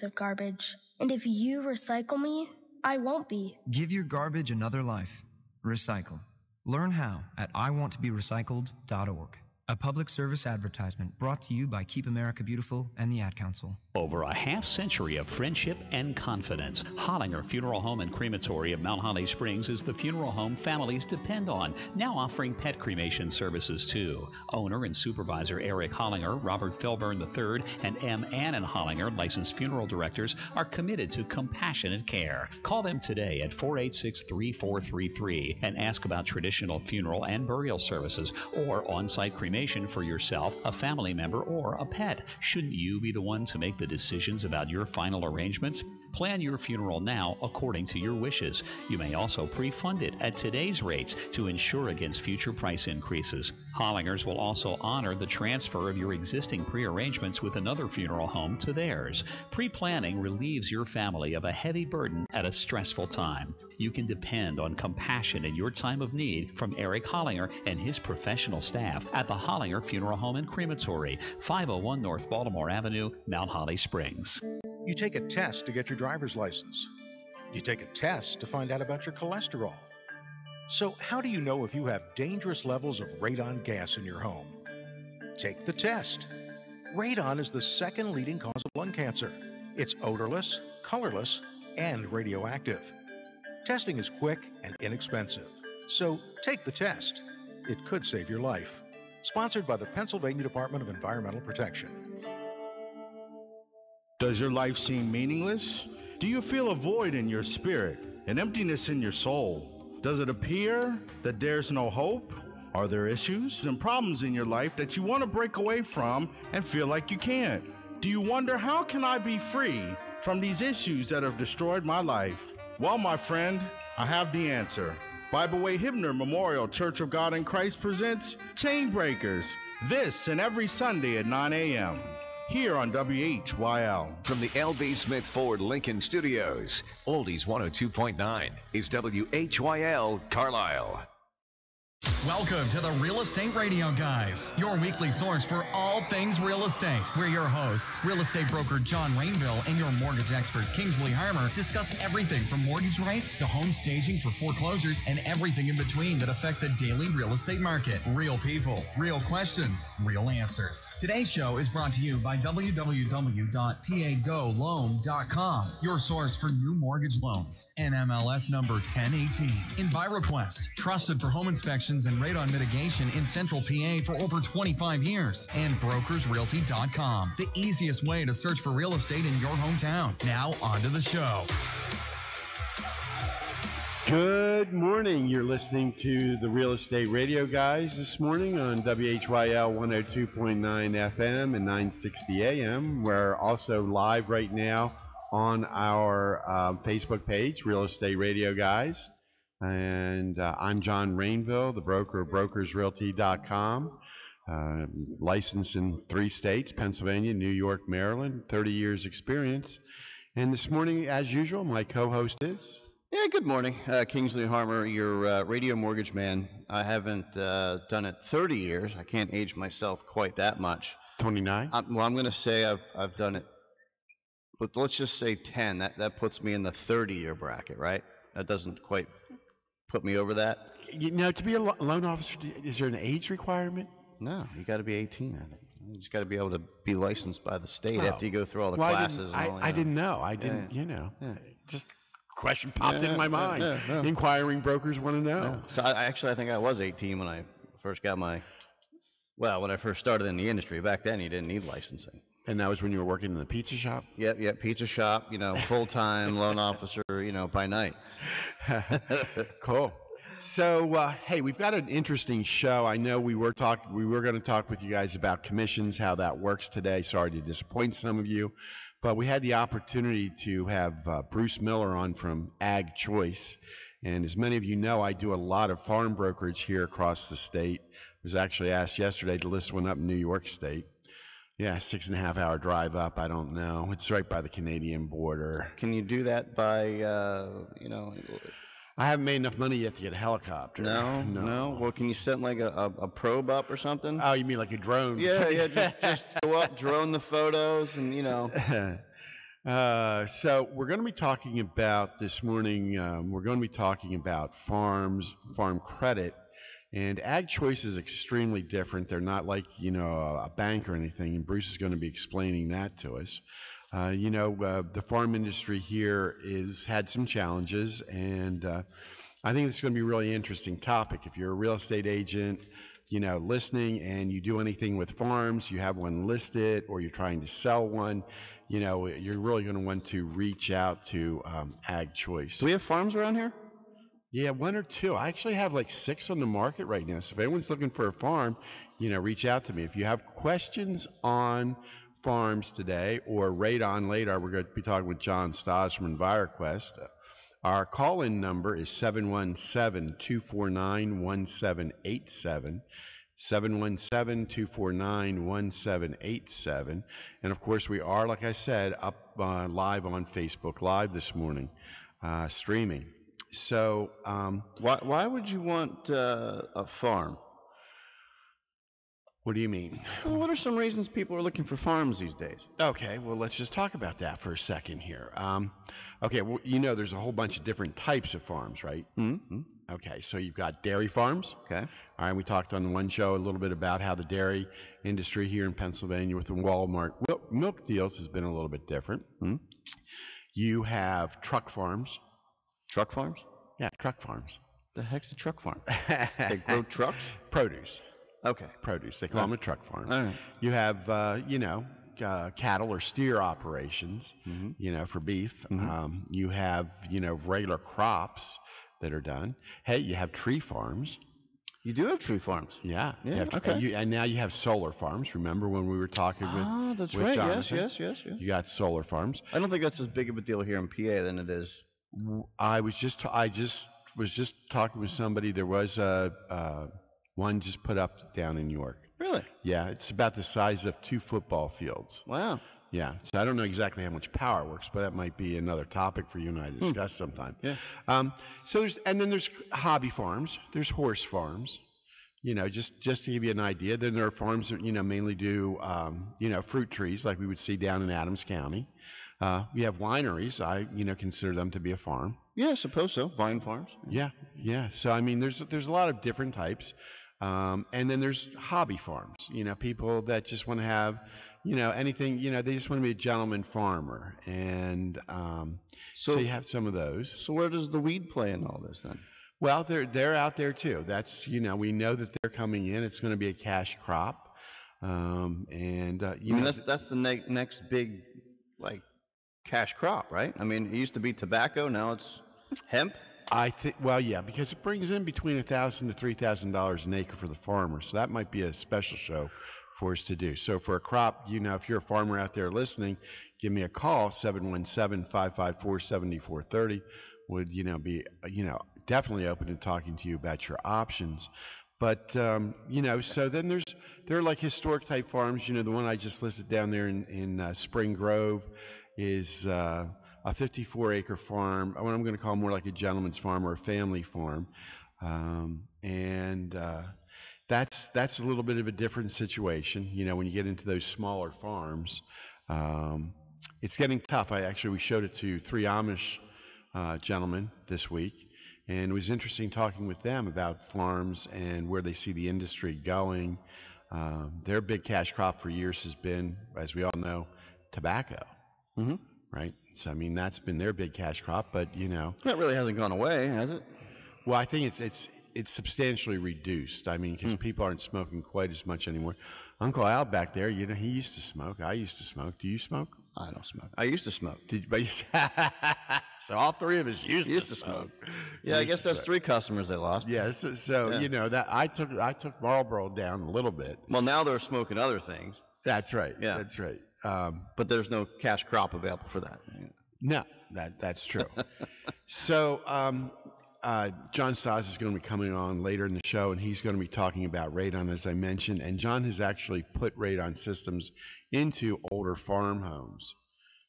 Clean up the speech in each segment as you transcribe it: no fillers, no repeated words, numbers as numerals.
of garbage. And if you recycle me, I won't be. Give your garbage another life. Recycle. Learn how at iwanttoberecycled.org. A public service advertisement brought to you by Keep America Beautiful and the Ad Council. Over a half-century of friendship and confidence, Hollinger Funeral Home and Crematory of Mount Holly Springs is the funeral home families depend on, now offering pet cremation services too. Owner and supervisor Eric Hollinger, Robert Felburn III, and M. Annan Hollinger, licensed funeral directors, are committed to compassionate care. Call them today at 486-3433 and ask about traditional funeral and burial services or on-site cremation for yourself, a family member, or a pet. Shouldn't you be the one to make the decisions about your final arrangements? Plan your funeral now according to your wishes. You may also pre-fund it at today's rates to ensure against future price increases. Hollingers will also honor the transfer of your existing pre-arrangements with another funeral home to theirs. Pre-planning relieves your family of a heavy burden at a stressful time. You can depend on compassion in your time of need from Eric Hollinger and his professional staff at the Hollinger Funeral Home and Crematory, 501 North Baltimore Avenue, Mount Holly Springs. You take a test to get your driver's license. You take a test to find out about your cholesterol. So how do you know if you have dangerous levels of radon gas in your home? Take the test. Radon is the second leading cause of lung cancer. It's odorless, colorless, and radioactive. Testing is quick and inexpensive. So take the test. It could save your life. Sponsored by the Pennsylvania Department of Environmental Protection. Does your life seem meaningless? Do you feel a void in your spirit, an emptiness in your soul? Does it appear that there's no hope? Are there issues and problems in your life that you want to break away from and feel like you can't? Do you wonder, how can I be free from these issues that have destroyed my life? Well, my friend, I have the answer. Bible Way Hibner Memorial Church of God in Christ presents Chain Breakers, this and every Sunday at 9 a.m. here on WHYL. From the L.B. Smith Ford Lincoln Studios, Oldies 102.9 is WHYL Carlisle. Welcome to the Real Estate Radio Guys, your weekly source for all things real estate. We're your hosts, real estate broker John Rainville and your mortgage expert Kingsley Harmer discuss everything from mortgage rates to home staging for foreclosures and everything in between that affect the daily real estate market. Real people, real questions, real answers. Today's show is brought to you by www.pagoloan.com, your source for new mortgage loans. NMLS number 1018. EnviroQuest, trusted for home inspections and radon mitigation in Central PA for over 25 years. And brokersrealty.com, the easiest way to search for real estate in your hometown. Now, on to the show. Good morning. You're listening to the Real Estate Radio Guys this morning on WHYL 102.9 FM and 960 AM. We're also live right now on our Facebook page, Real Estate Radio Guys. And I'm John Rainville, the broker of brokersrealty.com, licensed in 3 states, Pennsylvania, New York, Maryland, 30 years experience. And this morning, as usual, my co-host is... Yeah, good morning. Kingsley Harmer, your radio mortgage man. I haven't done it 30 years. I can't age myself quite that much. 29? Well, I'm going to say I've done it, but let's just say 10. That puts me in the 30-year bracket, right? That doesn't quite put me over that. You know, to be a loan officer, is there an age requirement? No, you got to be 18, I think. You just got to be able to be licensed by the state after you go through all the classes. I didn't know. I didn't, just question popped in my mind. Inquiring brokers want to know. So I think I was 18 when I first got when I first started in the industry. Back then, you didn't need licensing. And that was when you were working in the pizza shop? Yep, pizza shop, full-time loan officer, by night. Cool. So, hey, we've got an interesting show. I know we were going to talk with you guys about commissions, how that works today. Sorry to disappoint some of you. But we had the opportunity to have Bruce Miller on from Ag Choice. And as many of you know, I do a lot of farm brokerage here across the state. I was actually asked yesterday to list one up in New York State. Yeah, 6.5-hour drive up. I don't know. It's right by the Canadian border. Can you do that by, I haven't made enough money yet to get a helicopter. No. Well, can you send like a probe up or something? Oh, you mean like a drone? Yeah. Just go up, drone the photos, and So we're going to be talking about this morning, we're going to be talking about farms, farm credit, and Ag Choice is extremely different. They're not like, a bank or anything, and Bruce is going to be explaining that to us. The farm industry here had some challenges, and I think it's going to be a really interesting topic. If you're a real estate agent, listening and you do anything with farms, you have one listed or you're trying to sell one, you're really going to want to reach out to Ag Choice. Do we have farms around here? Yeah, one or two. I actually have like 6 on the market right now. So if anyone's looking for a farm, reach out to me. If you have questions on farms today or radon later, we're going to be talking with John Stas from EnviroQuest. Our call-in number is 717-249-1787. 717-249-1787. And of course, we are, like I said, up live on Facebook Live this morning, streaming. So why would you want a farm? What do you mean? Well, what are some reasons people are looking for farms these days? Okay, well, let's just talk about that for a second here. Okay, well, there's a whole bunch of different types of farms, right? Mm-hmm. Okay, so you've got dairy farms. Okay. All right, we talked on one show a little bit about how the dairy industry here in Pennsylvania with the Walmart milk deals has been a little bit different. Mm-hmm. You have truck farms. Truck farms? Yeah, truck farms. The heck's a truck farm? They grow trucks? Produce. Okay. Produce. They call them a truck farm. All right. You have, cattle or steer operations, Mm-hmm. For beef. Mm-hmm. You have, regular crops that are done. Hey, you have tree farms. You do have tree farms? Yeah. Okay. And now you have solar farms. Remember when we were talking with that's with right. Jonathan? Yes. You got solar farms. I don't think that's as big of a deal here in PA than it is. I was just talking with somebody. There was one just put up down in York. Really? Yeah, it's about the size of 2 football fields. Wow. Yeah, so I don't know exactly how much power works, but that might be another topic for you and I to discuss sometime. Yeah. So there's hobby farms. There's horse farms. Just to give you an idea. Then there are farms that mainly do fruit trees like we would see down in Adams County. We have wineries. I consider them to be a farm. Yeah, I suppose so. Vine farms. Yeah. So I mean, there's a lot of different types, and then there's hobby farms. People that just want to have, anything. They just want to be a gentleman farmer, and so you have some of those. So where does the weed play in all this then? Well, they're out there too. That's we know that they're coming in. It's going to be a cash crop, and that's the next big cash crop, right? I mean, it used to be tobacco, now it's hemp. I think, well, yeah, because it brings in between $1,000 to $3,000 an acre for the farmer. So that might be a special show for us to do. So for a crop, if you're a farmer out there listening, give me a call, 717-554-7430. Would, be, definitely open to talking to you about your options. But, so then there are like historic type farms, the one I just listed down there in Spring Grove is a 54-acre farm, what I'm going to call more like a gentleman's farm or a family farm. That's a little bit of a different situation, when you get into those smaller farms. It's getting tough. We showed it to 3 Amish gentlemen this week, and it was interesting talking with them about farms and where they see the industry going. Their big cash crop for years has been, as we all know, tobacco. Mm-hmm. Right. So, I mean, that's been their big cash crop, but, That really hasn't gone away, has it? Well, I think it's substantially reduced. I mean, because people aren't smoking quite as much anymore. Uncle Al back there, he used to smoke. I used to smoke. Do you smoke? I don't smoke. I used to smoke. So all 3 of us used to smoke. Yeah, I guess that's 3 customers they lost. Yeah. So Yeah. that I took Marlboro down a little bit. Well, now they're smoking other things. That's right. Yeah. That's right. But there's no cash crop available for that. No, that's true. So John Stas is going to be coming on later in the show, and he's going to be talking about radon, as I mentioned. And John has actually put radon systems into older farm homes.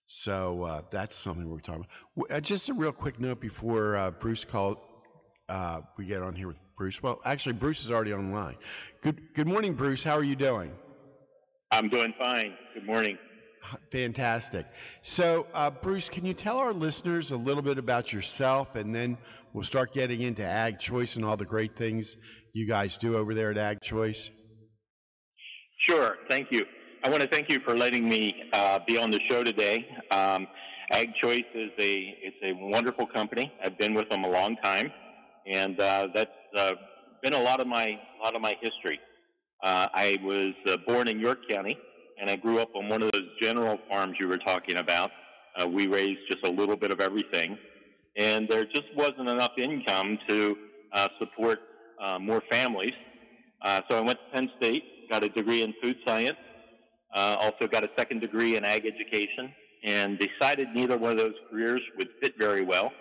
So that's something we're talking about. Just a real quick note before Bruce called. We get on here with Bruce. Well, actually, Bruce is already online. Good morning, Bruce. How are you doing? I'm doing fine. Good morning. Fantastic. So, Bruce, can you tell our listeners a little bit about yourself, and then we'll start getting into Ag Choice and all the great things you guys do over there at Ag Choice? Sure. Thank you. I want to thank you for letting me be on the show today. Ag Choice is a wonderful company. I've been with them a long time, and that's been a lot of my history. I was born in York County, and I grew up on one of those general farms you were talking about. We raised just a little bit of everything, and there just wasn't enough income to support more families. So I went to Penn State, got a degree in food science, also got a second degree in ag education, and decided neither one of those careers would fit very well.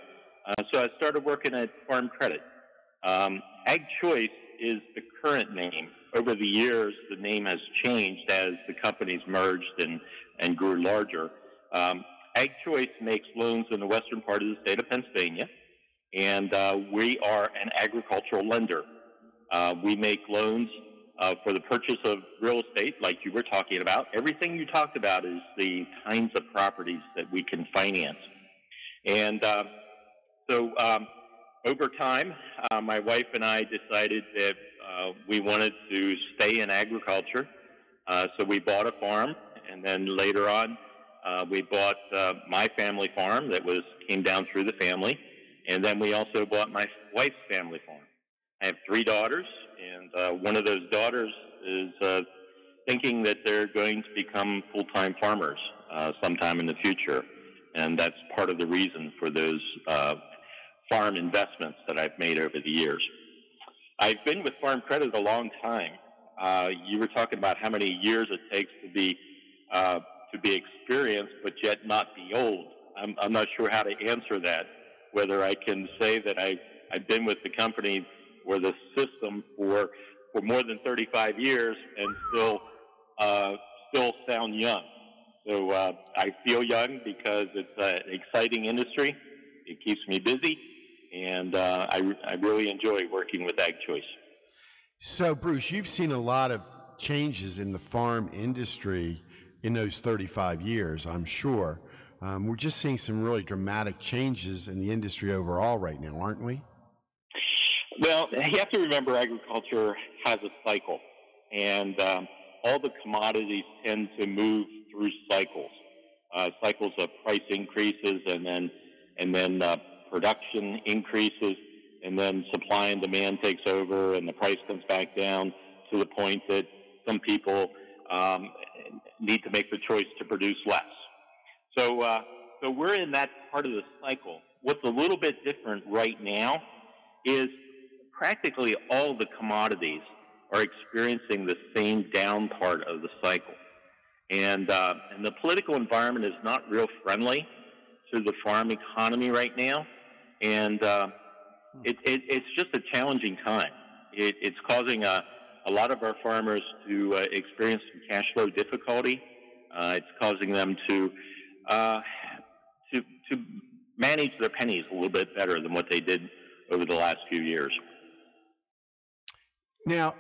So I started working at Farm Credit. Ag Choice is the current name. Over the years, the name has changed as the companies merged and grew larger. Ag Choice makes loans in the western part of the state of Pennsylvania, and we are an agricultural lender. We make loans for the purchase of real estate, like you were talking about. Everything you talked about is the kinds of properties that we can finance. And so over time, my wife and I decided that we wanted to stay in agriculture. So we bought a farm, and then later on, we bought my family farm that came down through the family. And then we also bought my wife's family farm. I have 3 daughters, and one of those daughters is thinking that they're going to become full-time farmers sometime in the future. And that's part of the reason for those farm investments that I've made over the years. I've been with Farm Credit a long time. You were talking about how many years it takes to be experienced, but yet not be old. I'm not sure how to answer that, whether I can say that I've been with the company or the system for more than 35 years and still sound young. So I feel young because it's an exciting industry. It keeps me busy, and I really enjoy working with Ag Choice. So, Bruce, you've seen a lot of changes in the farm industry in those 35 years, I'm sure. We're just seeing some really dramatic changes in the industry overall right now, aren't we? Well, you have to remember agriculture has a cycle, and all the commodities tend to move through cycles. Cycles of price increases, and then production increases, and then supply and demand takes over, and the price comes back down to the point that some people need to make the choice to produce less. So we're in that part of the cycle. What's a little bit different right now is practically all the commodities are experiencing the same down part of the cycle. And the political environment is not real friendly to the farm economy right now. And it's just a challenging time. It's causing a lot of our farmers to experience some cash flow difficulty. It's causing them to manage their pennies a little bit better than what they did over the last few years. Now,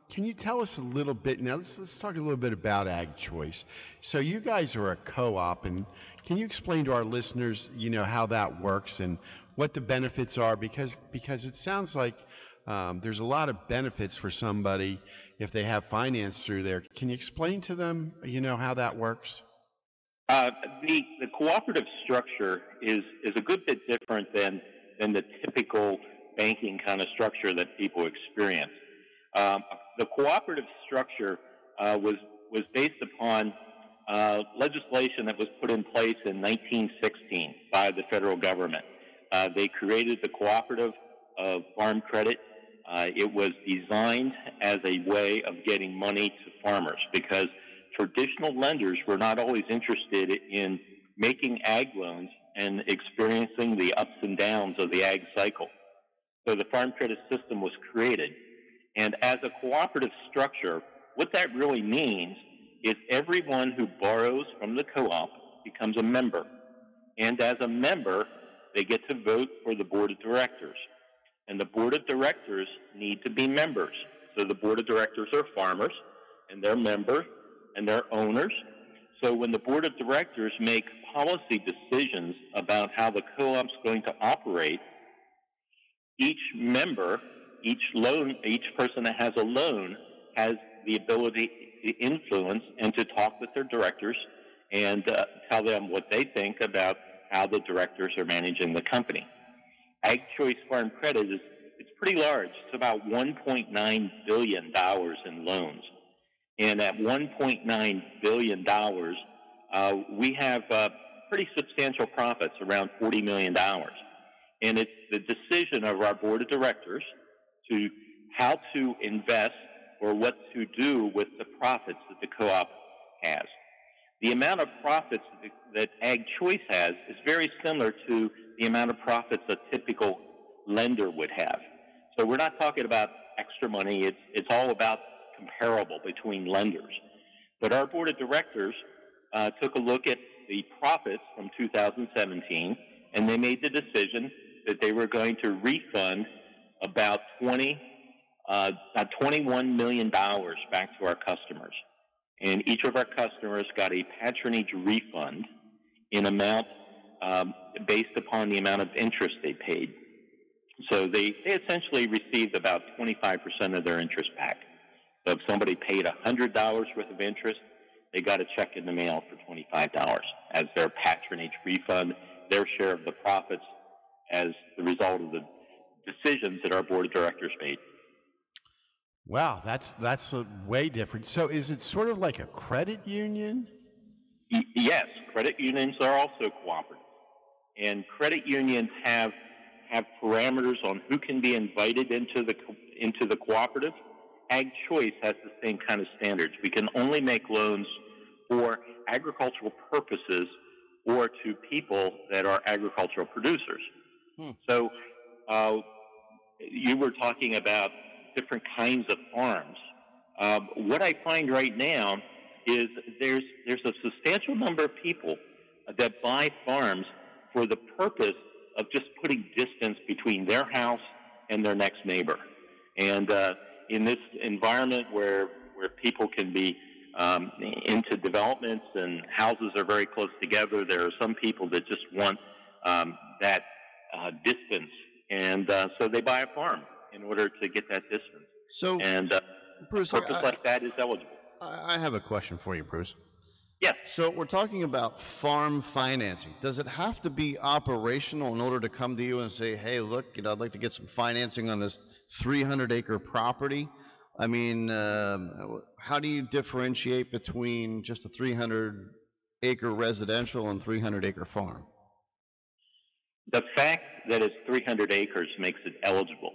can you tell us a little bit, now let's talk a little bit about Ag Choice. So you guys are a co-op, and can you explain to our listeners, how that works and what the benefits are? Because it sounds like there's a lot of benefits for somebody if they have finance through there. Can you explain to them, how that works? The cooperative structure is a good bit different than the typical banking kind of structure that people experience. The cooperative structure was based upon legislation that was put in place in 1916 by the federal government. They created the Cooperative of Farm Credit. It was designed as a way of getting money to farmers because traditional lenders were not always interested in making ag loans and experiencing the ups and downs of the ag cycle. So the farm credit system was created. And as a cooperative structure, what that really means is everyone who borrows from the co-op becomes a member. And as a member, they get to vote for the board of directors. And the board of directors need to be members. So the board of directors are farmers, and they're members, and they're owners. So when the board of directors make policy decisions about how the co-op's going to operate, each member, each person that has a loan has the ability to influence and to talk with their directors and tell them what they think about how the directors are managing the company. Ag Choice Farm Credit it's pretty large. It's about $1.9 billion in loans. And at $1.9 billion, we have pretty substantial profits, around $40 million. And it's the decision of our board of directors to how to invest or what to do with the profits that the co-op has. The amount of profits that Ag Choice has is very similar to the amount of profits a typical lender would have. So we're not talking about extra money. It's all about comparable between lenders. But our board of directors took a look at the profits from 2017, and they made the decision that they were going to refund about $21 million back to our customers. And each of our customers got a patronage refund in amount based upon the amount of interest they paid. So they essentially received about 25% of their interest back. So if somebody paid $100 worth of interest, they got a check in the mail for $25 as their patronage refund, their share of the profits as the result of the decisions that our board of directors made. Wow, that's a way different. So is it sort of like a credit union? Yes, credit unions are also cooperative. And credit unions have parameters on who can be invited into the cooperative. Ag Choice has the same kind of standards. We can only make loans for agricultural purposes or to people that are agricultural producers. So you were talking about different kinds of farms. What I find right now is there's a substantial number of people that buy farms for the purpose of just putting distance between their house and their next neighbor. And in this environment where people can be into developments and houses are very close together, there are some people that just want that distance. And so they buy a farm in order to get that distance. So, and Bruce, a purpose like that is eligible. I have a question for you, Bruce. Yes. So we're talking about farm financing. Does it have to be operational in order to come to you and say, hey, look, I'd like to get some financing on this 300-acre property? I mean, how do you differentiate between just a 300-acre residential and 300-acre farm? The fact that it's 300 acres makes it eligible.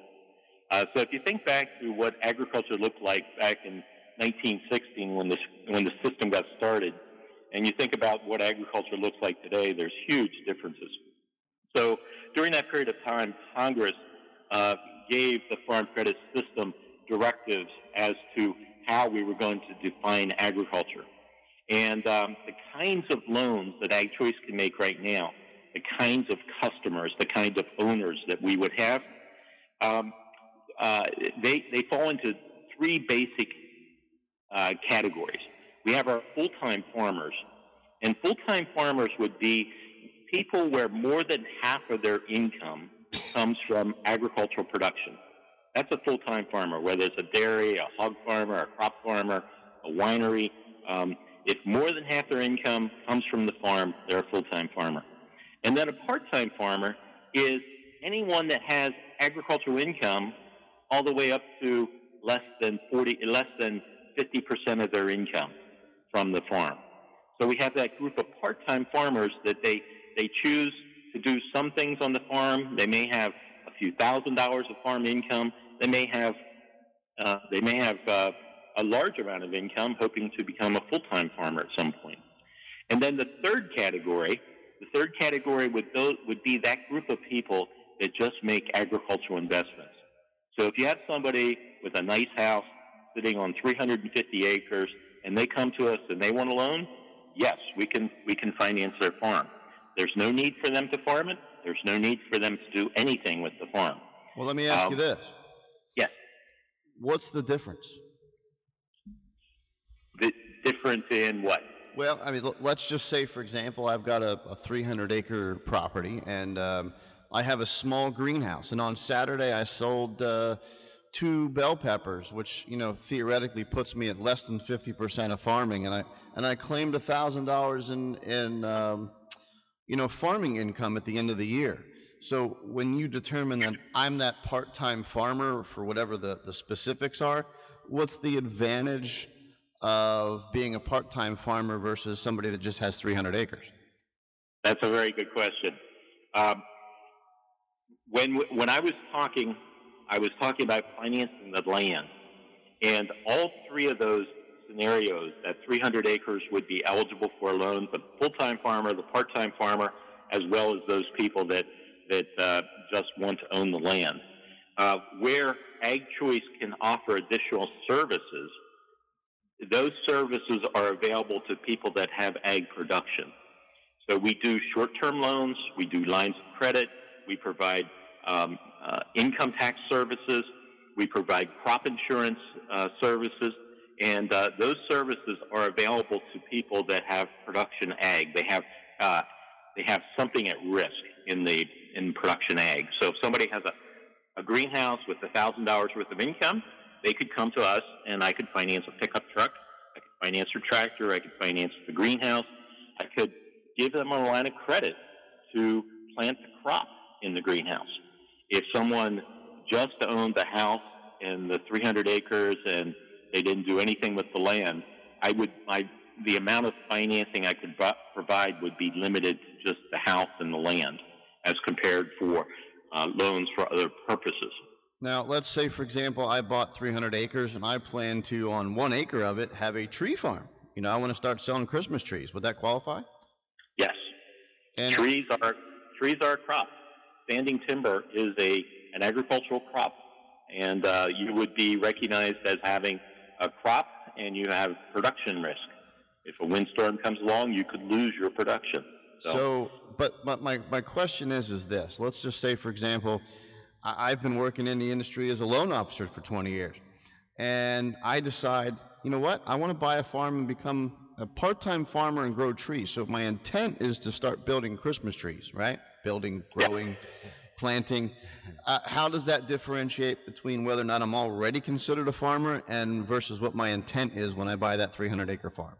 So if you think back to what agriculture looked like back in 1916 when the system got started, and you think about what agriculture looks like today, there's huge differences. So during that period of time, Congress gave the Farm Credit System directives as to how we were going to define agriculture. And the kinds of loans that Ag Choice can make right now, the kinds of customers, the kinds of owners that we would have, they fall into three basic categories. We have our full-time farmers, and full-time farmers would be people where more than half of their income comes from agricultural production. That's a full-time farmer, whether it's a dairy, a hog farmer, a crop farmer, a winery. If more than half their income comes from the farm, they're a full-time farmer. And then a part-time farmer is anyone that has agricultural income all the way up to less than 50% of their income from the farm. So we have that group of part-time farmers that they choose to do some things on the farm. They may have a few $1,000s of farm income. They may have a large amount of income, hoping to become a full-time farmer at some point. And then the third category would be that group of people that just make agricultural investments. So if you have somebody with a nice house sitting on 350 acres and they come to us and they want a loan, yes, we can finance their farm. There's no need for them to farm it. There's no need for them to do anything with the farm. Well, let me ask you this. Yes. What's the difference? The difference in what? Well, I mean, let's just say, for example, I've got a 300-acre property, and I have a small greenhouse. And on Saturday, I sold 2 bell peppers, which theoretically puts me at less than 50% of farming, and I claimed $1,000 in farming income at the end of the year. So when you determine that I'm that part-time farmer, for whatever the specifics are, what's the advantage of being a part-time farmer versus somebody that just has 300 acres? That's a very good question. When I was talking about financing the land, and all 3 of those scenarios, that 300 acres would be eligible for a loan, the full-time farmer, the part-time farmer, as well as those people that just want to own the land. Where Ag Choice can offer additional services, those services are available to people that have ag production. So we do short-term loans, we do lines of credit, we provide income tax services, we provide crop insurance services, and those services are available to people that have production ag. They have something at risk in production ag. So if somebody has a greenhouse with $1,000 worth of income, they could come to us, and I could finance a pickup truck, I could finance their tractor, I could finance the greenhouse, I could give them a line of credit to plant the crop in the greenhouse. If someone just owned the house and the 300 acres and they didn't do anything with the land, the amount of financing I could provide would be limited to just the house and the land, as compared for loans for other purposes. Now, let's say, for example, I bought 300 acres and I plan to, on 1 acre of it, have a tree farm. I want to start selling Christmas trees. Would that qualify? Yes. And trees are a crop. Standing timber is an agricultural crop, and you would be recognized as having a crop, and you have production risk. If a windstorm comes along, you could lose your production. But my question is this. Let's just say, for example, I've been working in the industry as a loan officer for 20 years, and I decide, you know what, I want to buy a farm and become a part-time farmer and grow trees. So my intent is to start building Christmas trees, right? Building, growing, planting. How does that differentiate between whether or not I'm already considered a farmer and versus what my intent is when I buy that 300-acre farm?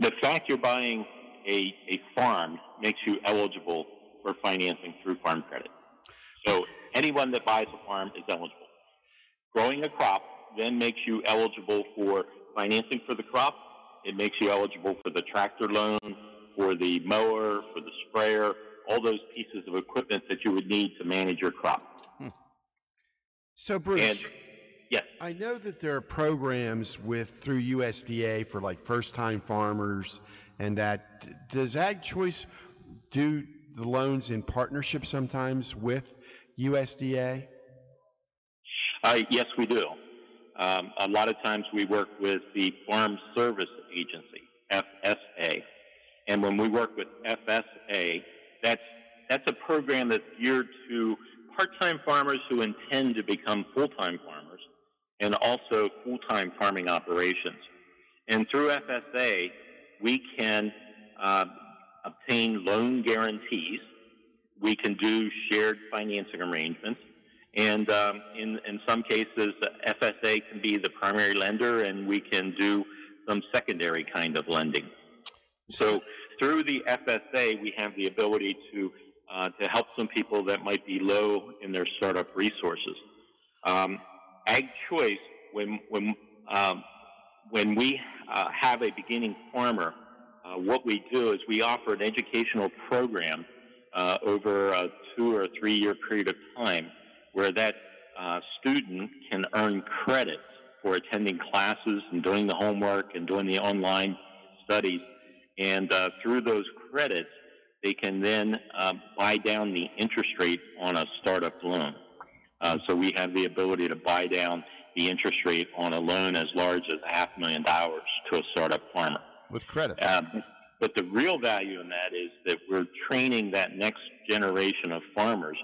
The fact you're buying a farm makes you eligible for financing through farm credit. So anyone that buys a farm is eligible. Growing a crop then makes you eligible for financing for the crop. It makes you eligible for the tractor loan, for the mower, for the sprayer, all those pieces of equipment that you would need to manage your crop. So, Bruce, yes, I know that there are programs through USDA for like first-time farmers, and that does Ag Choice do the loans in partnership sometimes with USDA? Yes, we do. A lot of times we work with the Farm Service Agency, FSA. And when we work with FSA, that's a program that's geared to part-time farmers who intend to become full-time farmers and also full-time farming operations. And through FSA, we can obtain loan guarantees. We can do shared financing arrangements. And in some cases, FSA can be the primary lender, and we can do some secondary kind of lending. So through the FSA, we have the ability to help some people that might be low in their startup resources. Ag Choice, when we have a beginning farmer, what we do is we offer an educational program over a 2 or 3 year period of time, where that student can earn credits for attending classes and doing the homework and doing the online studies. And through those credits, they can then buy down the interest rate on a startup loan. So we have the ability to buy down the interest rate on a loan as large as $500,000 to a startup farmer. With credit. But the real value in that is that we're training that next generation of farmers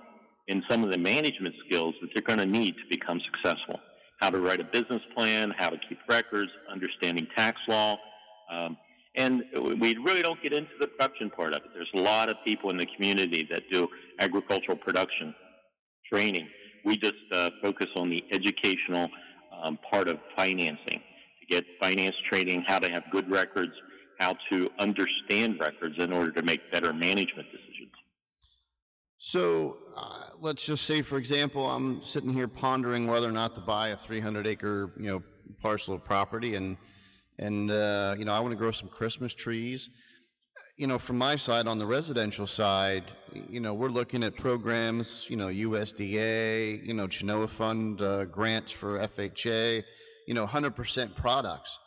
in some of the management skills that they're going to need to become successful. how to write a business plan, how to keep records, understanding tax law. And we really don't get into the production part of it. There's a lot of people in the community that do agricultural production training. We just focus on the educational part of financing, to get finance training, how to have good records, how to understand records in order to make better management decisions. So let's just say, for example, I'm sitting here pondering whether or not to buy a 300-acre, parcel of property, and I want to grow some Christmas trees. From my side, on the residential side, we're looking at programs, USDA, Chinoa Fund grants for FHA, 100% products.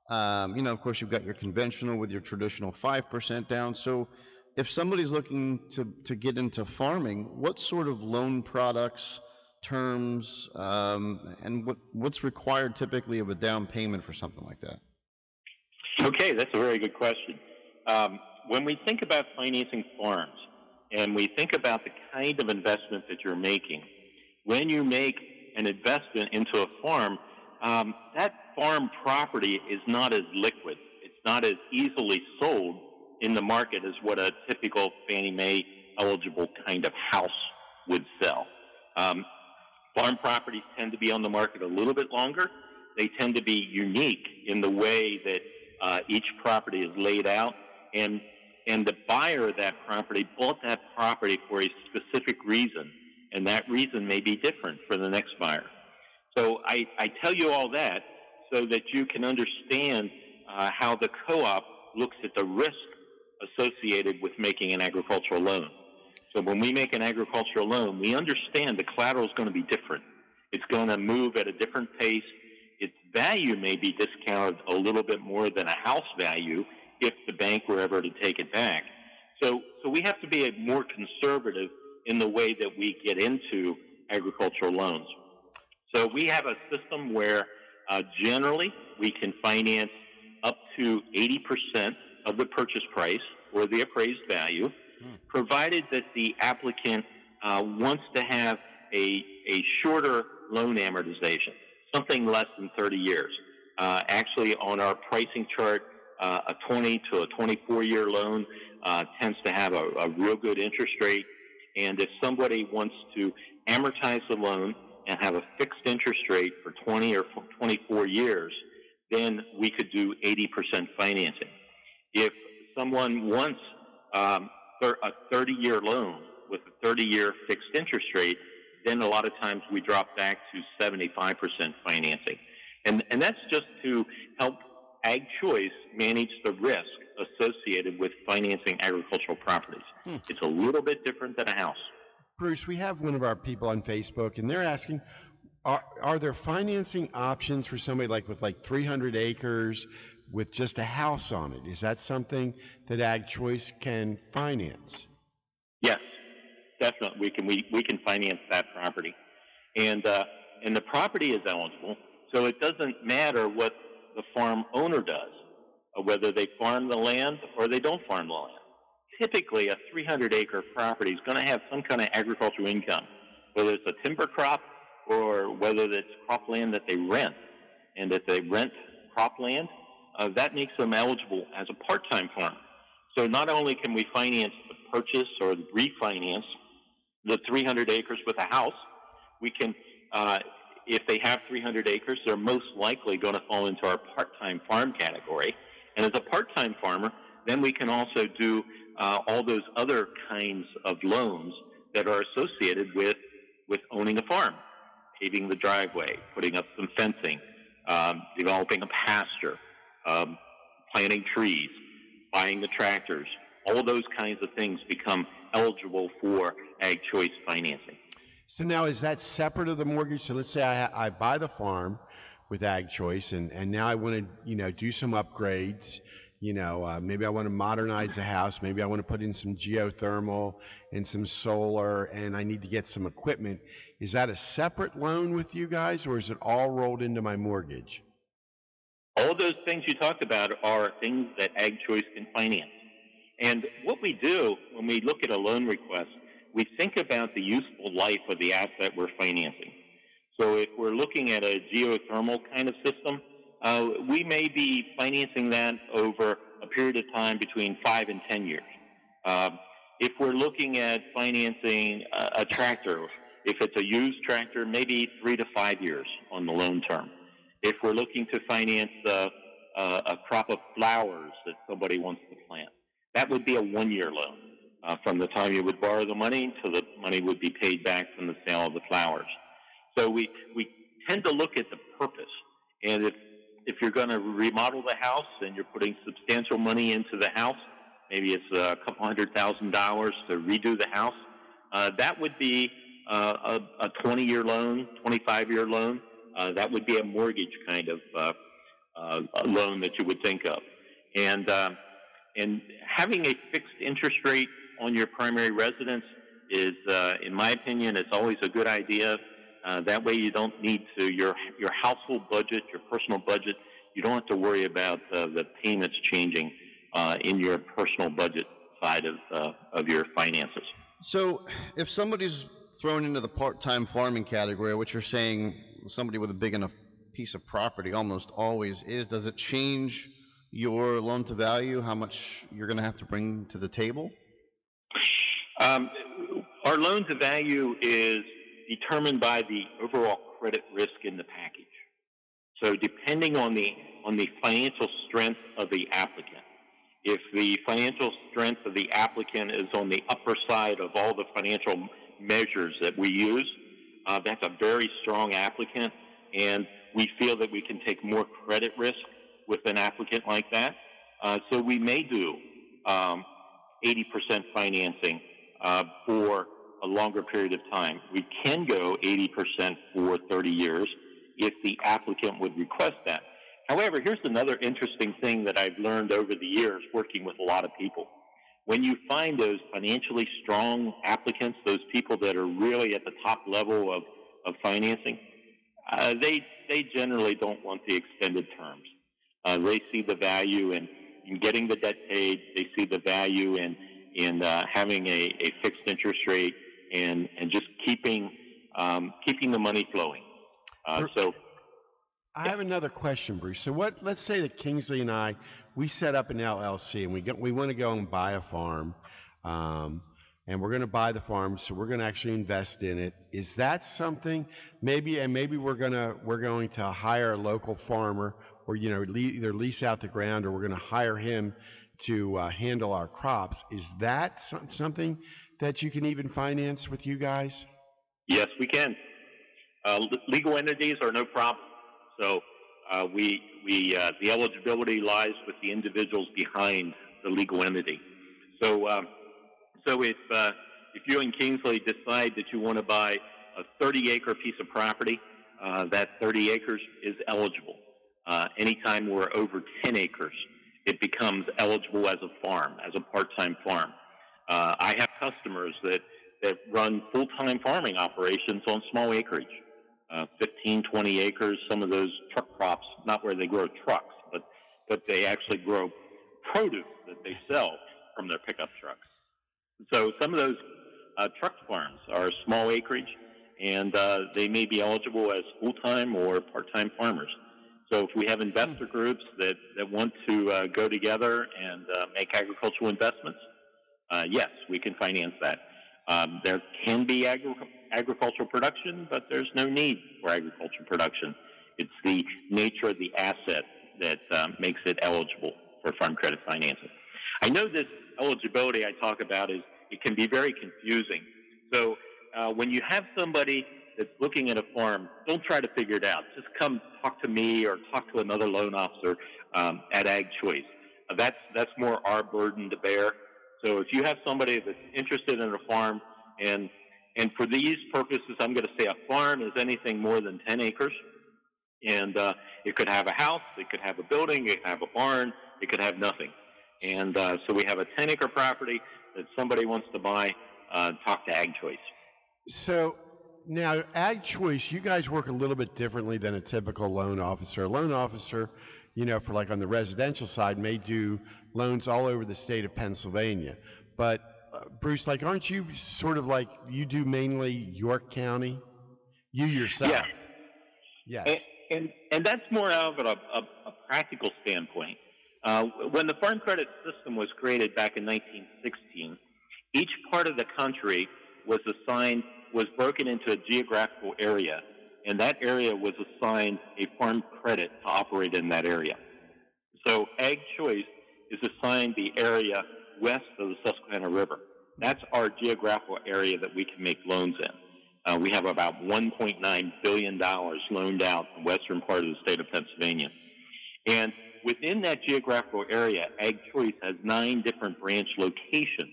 Of course, you've got your conventional with your traditional 5% down. So if somebody's looking to get into farming, what sort of loan products, terms, and what's required typically of a down payment for something like that? Okay, that's a very good question. When we think about financing farms and we think about the kind of investment that you're making, when you make an investment into a farm, that farm property is not as liquid. It's not as easily sold in the market as what a typical Fannie Mae eligible kind of house would sell. Farm properties tend to be on the market a little bit longer. They tend to be unique in the way that each property is laid out, and the buyer of that property bought that property for a specific reason, and that reason may be different for the next buyer. So I tell you all that so that you can understand how the co-op looks at the risk associated with making an agricultural loan. So when we make an agricultural loan, we understand the collateral is going to be different. It's going to move at a different pace. Its value may be discounted a little bit more than a house value if the bank were ever to take it back. So we have to be more conservative in the way that we get into agricultural loans. So we have a system where generally we can finance up to 80% of the purchase price or the appraised value, provided that the applicant wants to have a shorter loan amortization, something less than 30 years. Actually, on our pricing chart, a 20 to a 24-year loan tends to have a real good interest rate. And if somebody wants to amortize the loan and have a fixed interest rate for 20 or 24 years, then we could do 80% financing. If someone wants a 30-year loan with a 30-year fixed interest rate, then a lot of times we drop back to 75% financing. And that's just to help Ag Choice manage the risk associated with financing agricultural properties. It's a little bit different than a house. Bruce, we have one of our people on Facebook, and they're asking, are there financing options for somebody with 300 acres with just a house on it? Is that something that Ag Choice can finance? Yes, definitely. We can finance that property, and the property is eligible. So it doesn't matter what the farm owner does, or whether they farm the land or they don't farm the land. Typically, a 300-acre property is going to have some kind of agricultural income, whether it's a timber crop or whether it's cropland that they rent. And if they rent cropland, that makes them eligible as a part-time farmer. So not only can we finance the purchase or refinance the 300 acres with a house, we can, if they have 300 acres, they're most likely going to fall into our part-time farm category. And as a part-time farmer, then we can also do all those other kinds of loans that are associated with owning a farm, paving the driveway, putting up some fencing, developing a pasture, planting trees, buying the tractors. All of those kinds of things become eligible for Ag Choice financing. So now, is that separate of the mortgage? So let's say I buy the farm with Ag Choice, and now I want to do some upgrades. Maybe I want to modernize the house. Maybe I want to put in some geothermal and some solar, and I need to get some equipment. Is that a separate loan with you guys, or is it all rolled into my mortgage? All of those things you talked about are things that Ag Choice can finance. And what we do when we look at a loan request, we think about the useful life of the asset we're financing. So if we're looking at a geothermal kind of system, we may be financing that over a period of time between 5 and 10 years. If we're looking at financing a tractor, if it's a used tractor, maybe 3 to 5 years on the loan term. If we're looking to finance a crop of flowers that somebody wants to plant, that would be a 1-year loan from the time you would borrow the money until the money would be paid back from the sale of the flowers. So we tend to look at the purpose. And if you're going to remodel the house and you're putting substantial money into the house, maybe it's a couple $100,000 to redo the house, that would be a 20-year loan, 25-year loan. That would be a mortgage kind of loan that you would think of. And having a fixed interest rate on your primary residence is, in my opinion, it's always a good idea. That way you don't need to, your household budget, your personal budget, you don't have to worry about the payments changing in your personal budget side of your finances. So if somebody's thrown into the part-time farming category, which you're saying somebody with a big enough piece of property almost always is, does it change your loan to value, how much you're going to have to bring to the table? Our loan to value is determined by the overall credit risk in the package. So depending on the financial strength of the applicant, if the financial strength of the applicant is on the upper side of all the financial measures that we use, that's a very strong applicant, and we feel that we can take more credit risk with an applicant like that. So we may do 80% financing for a longer period of time. We can go 80% for 30 years if the applicant would request that. However, here's another interesting thing that I've learned over the years working with a lot of people. When you find those financially strong applicants, those people that are really at the top level of financing, they generally don't want the extended terms. They see the value in getting the debt paid. They see the value in having a fixed interest rate and just keeping the money flowing. I have another question, Bruce. So let's say that Kingsley and I, we set up an LLC and we want to go and buy a farm, and we're going to buy the farm, so we're going to actually invest in it. Is that something maybe we're going to hire a local farmer, or either lease out the ground, or we're going to hire him to handle our crops? Is that something that you can even finance with you guys? Yes, we can. Legal entities are no problem. So the eligibility lies with the individuals behind the legal entity. So if you and Kingsley decide that you want to buy a 30-acre piece of property, that 30 acres is eligible. Anytime we're over 10 acres, it becomes eligible as a farm, as a part-time farm. I have customers that run full-time farming operations on small acreage. 15, 20 acres, some of those truck crops, not where they grow trucks, but they actually grow produce that they sell from their pickup trucks. So some of those truck farms are small acreage, and they may be eligible as full-time or part-time farmers. So if we have investor groups that want to go together and make agricultural investments, yes, we can finance that. There can be agricultural production, but there's no need for agricultural production. It's the nature of the asset that makes it eligible for farm credit financing. I know this eligibility I talk about it can be very confusing. So when you have somebody that's looking at a farm, don't try to figure it out. Just come talk to me or talk to another loan officer at Ag Choice. That's more our burden to bear. So if you have somebody that's interested in a farm, and for these purposes, I'm going to say a farm is anything more than 10 acres. And it could have a house, it could have a building, it could have a barn, it could have nothing. And so we have a 10-acre property that somebody wants to buy, talk to Ag Choice. So now, Ag Choice, you guys work a little bit differently than a typical loan officer. A loan officer, for like on the residential side, may do loans all over the state of Pennsylvania. But Bruce, aren't you sort of like, you do mainly York County? You yourself? Yes. And that's more out of a practical standpoint. When the Farm Credit System was created back in 1916, each part of the country was broken into a geographical area, and that area was assigned a farm credit to operate in that area. So Ag Choice is assigned the area west of the Susquehanna River. That's our geographical area that we can make loans in. We have about $1.9 billion loaned out in the western part of the state of Pennsylvania. And within that geographical area, Ag Choice has 9 different branch locations.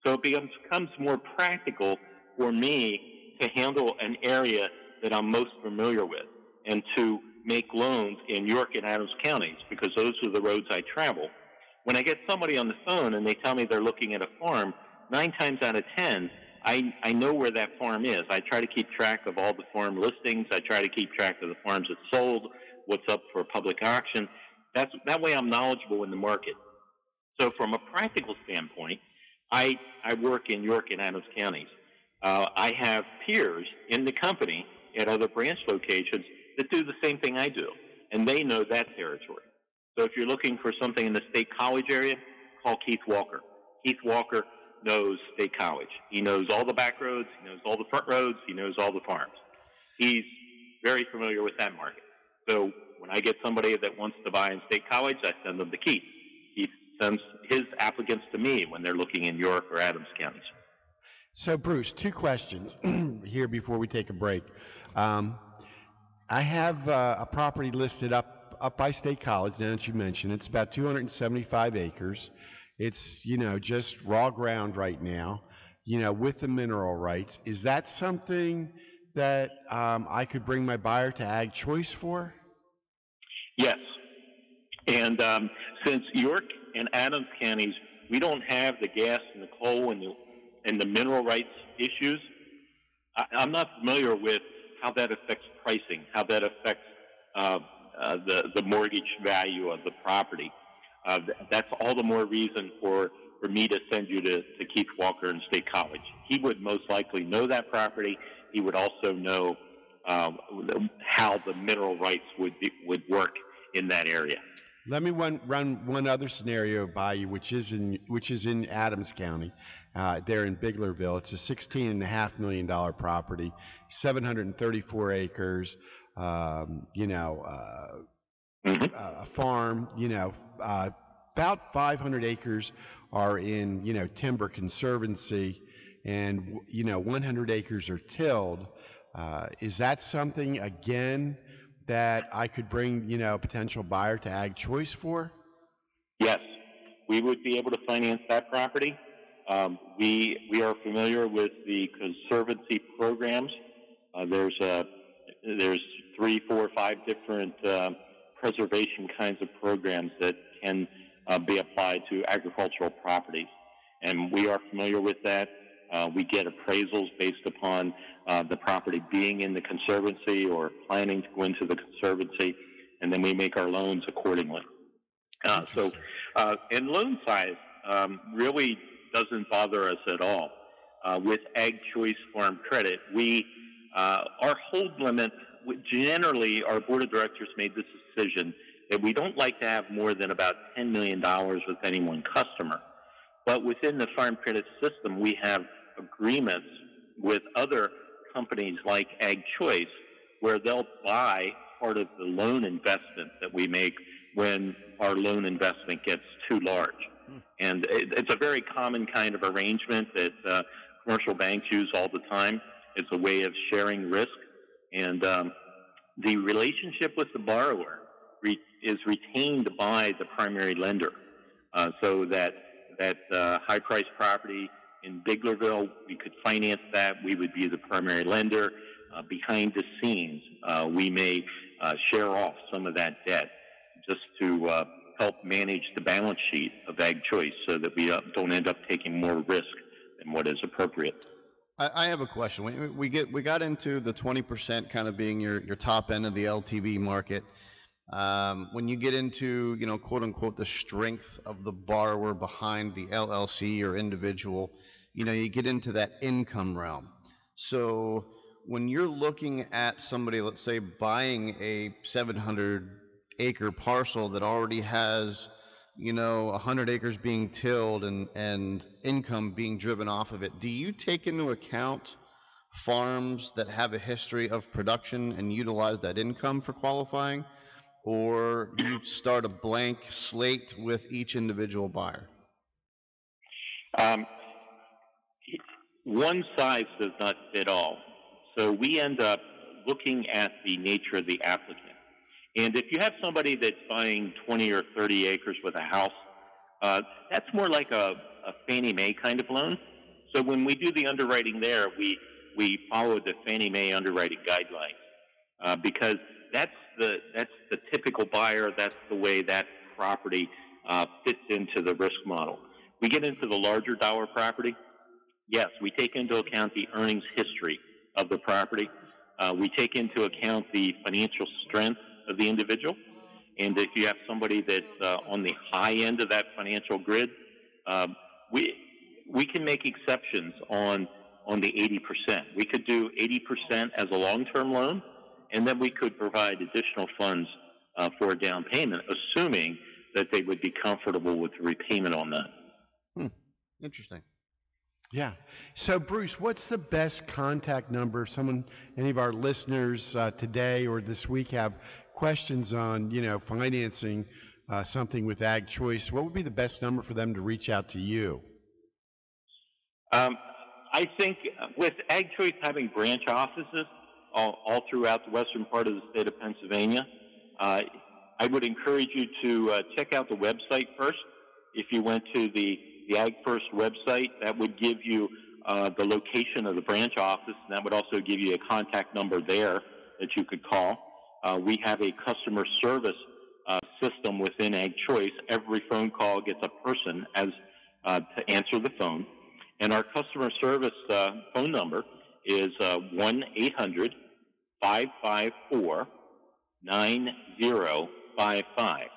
So it becomes more practical for me to handle an area that I'm most familiar with and to make loans in York and Adams counties because those are the roads I travel. When I get somebody on the phone and they tell me they're looking at a farm, 9 times out of 10, I know where that farm is. I try to keep track of all the farm listings. I try to keep track of the farms that sold, what's up for public auction. That way I'm knowledgeable in the market. So from a practical standpoint, I work in York and Adams counties. I have peers in the company at other branch locations that do the same thing I do, and they know that territory. So if you're looking for something in the State College area, call Keith Walker. Keith Walker knows State College. He knows all the back roads. He knows all the front roads. He knows all the farms. He's very familiar with that market. So when I get somebody that wants to buy in State College, I send them to Keith. Keith sends his applicants to me when they're looking in York or Adams counties. So, Bruce, 2 questions here before we take a break. I have a property listed up by State College, now that you mentioned. It's about 275 acres. It's, just raw ground right now, with the mineral rights. Is that something that I could bring my buyer to Ag Choice for? Yes. And since York and Adams counties, we don't have the gas and the coal and the mineral rights issues, I'm not familiar with how that affects pricing, how that affects the mortgage value of the property. That's all the more reason for me to send you to Keith Walker in State College. He would most likely know that property. He would also know how the mineral rights would work in that area. Let me run one other scenario by you, which is in Adams County, there in Biglerville. It's a $16.5 million property, 734 acres. A farm. About 500 acres are in timber conservancy, and 100 acres are tilled. Is that something again that I could bring a potential buyer to Ag Choice for? Yes, we would be able to finance that property. We are familiar with the conservancy programs. There's 3, 4, 5 different preservation kinds of programs that can be applied to agricultural properties, and we are familiar with that. We get appraisals based upon the property being in the conservancy or planning to go into the conservancy, and then we make our loans accordingly. And loan size really doesn't bother us at all. With Ag Choice Farm Credit, our hold limit, generally our board of directors made this decision that we don't like to have more than about $10 million with any one customer. But within the Farm Credit System, we have agreements with other companies like Ag Choice where they'll buy part of the loan investment that we make when our loan investment gets too large. And it's a very common kind of arrangement that commercial banks use all the time. It's a way of sharing risk. And the relationship with the borrower is retained by the primary lender. So that high-priced property in Biglerville, we could finance that. We would be the primary lender. Behind the scenes, we may share off some of that debt just to help manage the balance sheet of Ag Choice so that we don't end up taking more risk than what is appropriate. I have a question. We got into the 20% kind of being your top end of the LTV market. When you get into, quote unquote, the strength of the borrower behind the LLC or individual, you get into that income realm. So when you're looking at somebody, let's say, buying a 700-acre parcel that already has, 100 acres being tilled and income being driven off of it, do you take into account farms that have a history of production and utilize that income for qualifying? Or do you start a blank slate with each individual buyer? One size does not fit all. So we end up looking at the nature of the applicant. And if you have somebody that's buying 20 or 30 acres with a house, that's more like a Fannie Mae kind of loan. So when we do the underwriting there, we follow the Fannie Mae underwriting guidelines because that's the typical buyer. That's the way that property fits into the risk model. We get into the larger dollar property. Yes, we take into account the earnings history of the property. We take into account the financial strength of the individual. And if you have somebody that's on the high end of that financial grid, we can make exceptions on the 80%. We could do 80% as a long-term loan, and then we could provide additional funds for a down payment, assuming that they would be comfortable with the repayment on that. Interesting. Yeah. So, Bruce, what's the best contact number if any of our listeners today or this week have questions on, financing something with Ag Choice? What would be the best number for them to reach out to you? I think with Ag Choice having branch offices all throughout the western part of the state of Pennsylvania, I would encourage you to check out the website first. If you went to the Ag First website, that would give you the location of the branch office, and that would also give you a contact number there that you could call. We have a customer service system within Ag Choice. Every phone call gets a person to answer the phone. And our customer service phone number is 1-800-554-9055.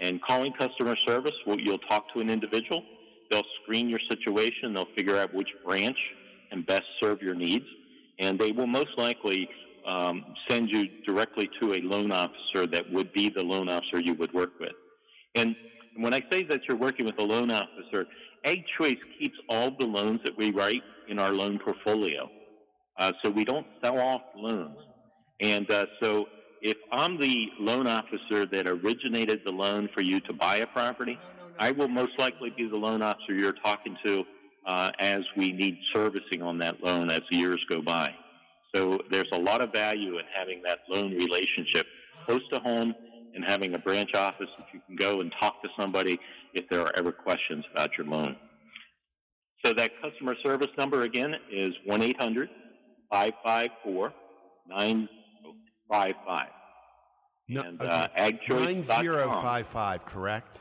And calling customer service, you'll talk to an individual. They'll screen your situation. They'll figure out which branch can best serve your needs. And they will most likely send you directly to a loan officer that would be the loan officer you would work with. And when I say that you're working with a loan officer, Ag Choice keeps all the loans that we write in our loan portfolio. So we don't sell off loans. And so if I'm the loan officer that originated the loan for you to buy a property, I will most likely be the loan officer you're talking to as we need servicing on that loan as the years go by. So there's a lot of value in having that loan relationship close to home and having a branch office that you can go and talk to somebody if there are ever questions about your loan. So that customer service number again is 1-800-554-9055. And agchoice.com. 9055, correct?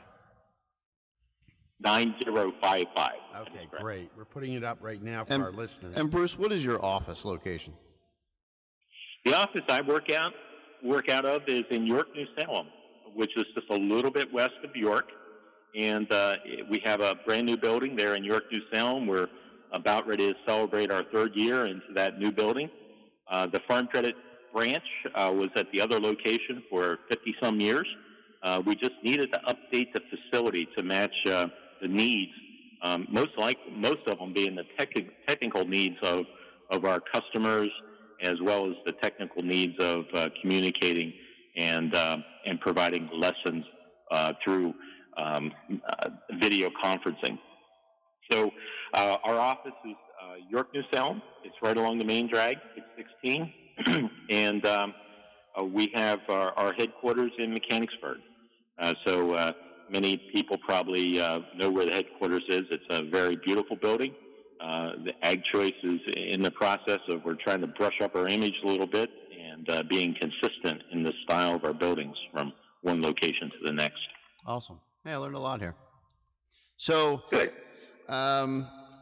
9055. Okay, great. We're putting it up right now for our listeners. And Bruce, what is your office location? The office I work out of is in York, New Salem, which is just a little bit west of York. And we have a brand new building there in York, New Salem. We're about ready to celebrate our third year into that new building. The Farm Credit branch was at the other location for 50-some years. We just needed to update the facility to match the needs, most of them being the technical needs of our customers, as well as the technical needs of communicating and providing lessons through video conferencing. So our office is York, New Salem. It's right along the main drag, 616. And we have our headquarters in Mechanicsburg. So many people probably know where the headquarters is. It's a very beautiful building. The Ag Choice is in the process of we're trying to brush up our image a little bit and being consistent in the style of our buildings from one location to the next. Awesome. Hey, I learned a lot here. So,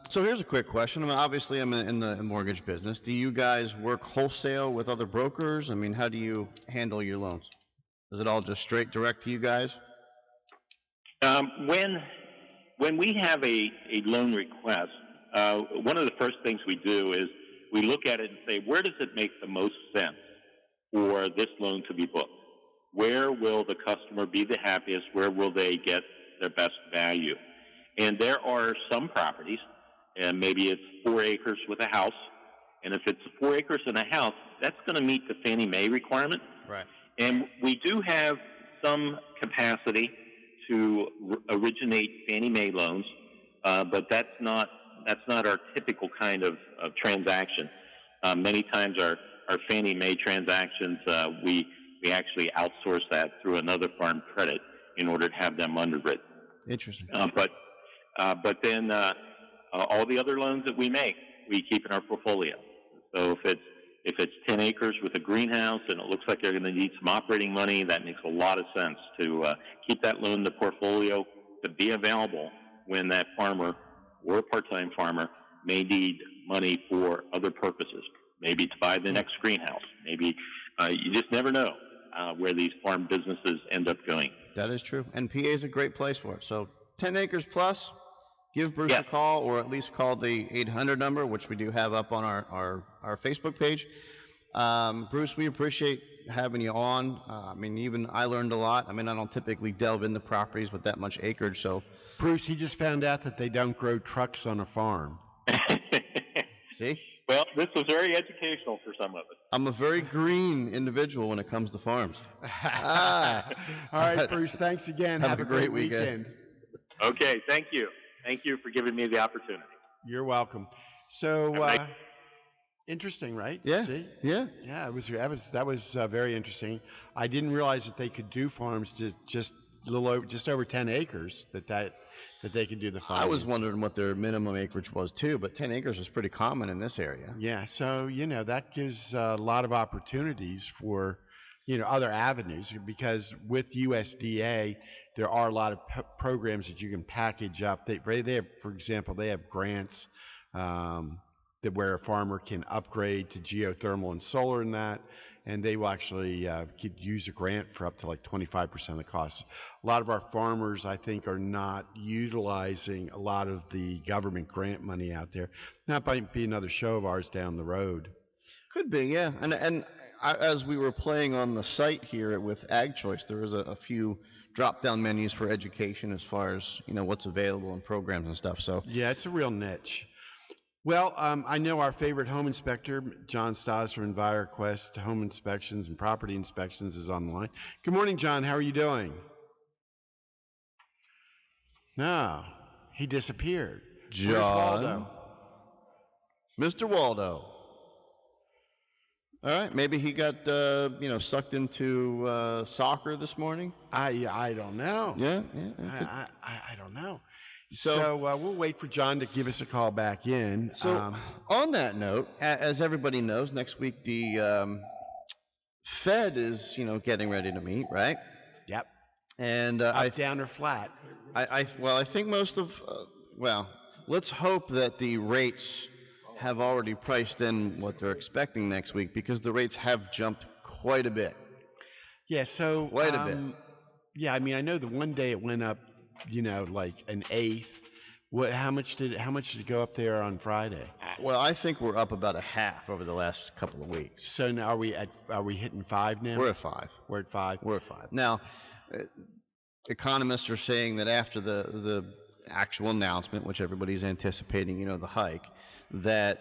so here's a quick question. I mean, obviously, I'm in the mortgage business. Do you guys work wholesale with other brokers? I mean, how do you handle your loans? Is it all just straight direct to you guys? When we have a loan request, one of the first things we do is we look at it and say, where does it make the most sense for this loan to be booked? Where will the customer be the happiest? Where will they get their best value? And there are some properties, and maybe it's 4 acres with a house, and if it's 4 acres and a house, that's going to meet the Fannie Mae requirement. Right. And we do have some capacity to originate Fannie Mae loans, but that's not our typical kind of transaction. Many times our Fannie Mae transactions, we actually outsource that through another farm credit in order to have them underwritten. Interesting. But then all the other loans that we make, we keep in our portfolio. So if it's 10 acres with a greenhouse and it looks like they're going to need some operating money, that makes a lot of sense to keep that loan in the portfolio to be available when that farmer or a part-time farmer may need money for other purposes, maybe to buy the next greenhouse. Maybe you just never know where these farm businesses end up going. That is true. And PA is a great place for it. So 10 acres plus, give Bruce a call, or at least call the 800 number, which we do have up on our Facebook page. Bruce, we appreciate having you on. I mean, even I learned a lot. I mean, I don't typically delve into properties with that much acreage, so. Bruce, he just found out that they don't grow trucks on a farm. See? Well, this was very educational for some of us. I'm a very green individual when it comes to farms. All right, Bruce, thanks again. Have a great weekend. Okay, thank you. Thank you for giving me the opportunity. You're welcome. So, interesting, right? Yeah. See? Yeah. Yeah, that was very interesting. I didn't realize that they could do farms just over 10 acres. That they could do the farm. I was wondering what their minimum acreage was too, but 10 acres is pretty common in this area. Yeah. So that gives a lot of opportunities for other avenues, because with USDA there are a lot of programs that you can package up. They have, for example, they have grants that where a farmer can upgrade to geothermal and solar and that, and they will actually could use a grant for up to like 25% of the cost. A lot of our farmers, I think, are not utilizing a lot of the government grant money out there. That might be another show of ours down the road. Could be, yeah. And as we were playing on the site here with Ag Choice, there was a few drop-down menus for education as far as what's available in programs and stuff. So yeah, it's a real niche. Well, I know our favorite home inspector, John Stas from EnviroQuest Home Inspections and Property Inspections, is on the line. Good morning, John. How are you doing? No, he disappeared. John. Where's Waldo? Mr. Waldo. All right, maybe he got sucked into soccer this morning. I don't know. Yeah. I don't know. So we'll wait for John to give us a call back in. So on that note, as everybody knows, next week the Fed is getting ready to meet, right? Yep. And up, down, or flat? I think most of let's hope that the rates have already priced in what they're expecting next week, because the rates have jumped quite a bit. Yeah. So quite a bit. Yeah. I mean, I know the one day it went up, like an eighth. How much did it go up there on Friday? Well, I think we're up about a half over the last couple of weeks. So now are we hitting 5 now? We're at 5. We're at 5. We're at 5. Now, economists are saying that after the actual announcement, which everybody's anticipating, the hike, that